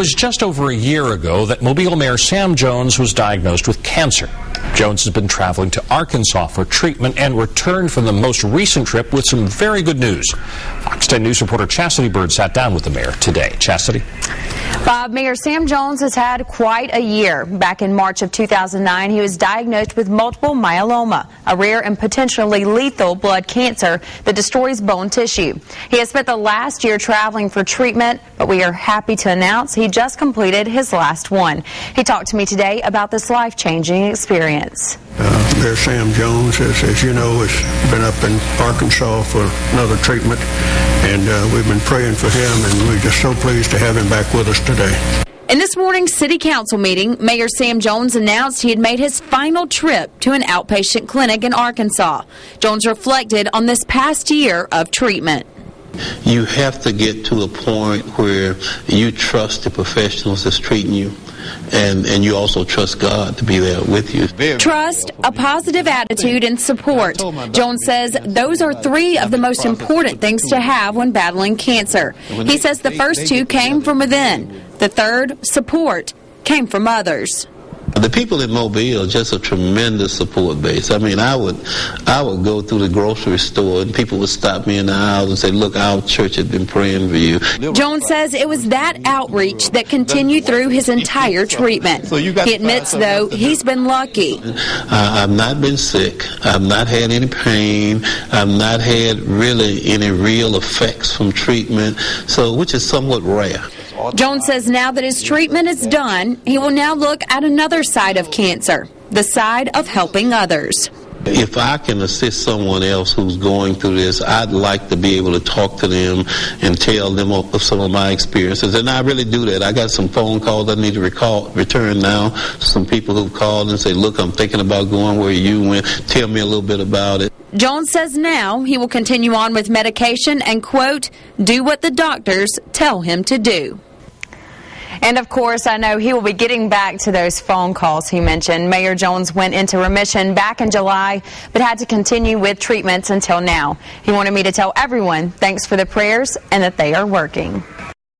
was just over a year ago that Mobile Mayor Sam Jones was diagnosed with cancer. Jones has been traveling to Arkansas for treatment and returned from the most recent trip with some very good news. Fox 10 News reporter Chastity Bird sat down with the mayor today. Chastity? Bob, Mayor Sam Jones has had quite a year. Back in March of 2009, he was diagnosed with multiple myeloma, a rare and potentially lethal blood cancer that destroys bone tissue. He has spent the last year traveling for treatment, but we are happy to announce he just completed his last one. He talked to me today about this life-changing experience. Mayor Sam Jones, as you know, has been up in Arkansas for another treatment, and we've been praying for him, and we're just so pleased to have him back with us today. In this morning's City Council meeting, Mayor Sam Jones announced he had made his final trip to an outpatient clinic in Arkansas. Jones reflected on this past year of treatment. You have to get to a point where you trust the professionals that's treating you, and you also trust God to be there with you. Trust, a positive attitude, and support. Jones says those are three of the most important things to have when battling cancer. He says the first two came from within. The third, support, came from others. The people in Mobile are just a tremendous support base. I mean, I would go through the grocery store and people would stop me in the aisle and say, look, our church has been praying for you. Jones says it was that outreach that continued through his entire treatment. He admits, though, he's been lucky. I've not been sick. I've not had any pain. I've not had really any real effects from treatment, which is somewhat rare. Jones says now that his treatment is done, he will now look at another side of cancer, the side of helping others. If I can assist someone else who's going through this, I'd like to be able to talk to them and tell them of some of my experiences. And I really do that. I got some phone calls I need to return now. Some people who've called and say, look, I'm thinking about going where you went. Tell me a little bit about it. Jones says now he will continue on with medication and, quote, do what the doctors tell him to do. And, of course, I know he will be getting back to those phone calls he mentioned. Mayor Jones went into remission back in July, but had to continue with treatments until now. He wanted me to tell everyone thanks for the prayers and that they are working.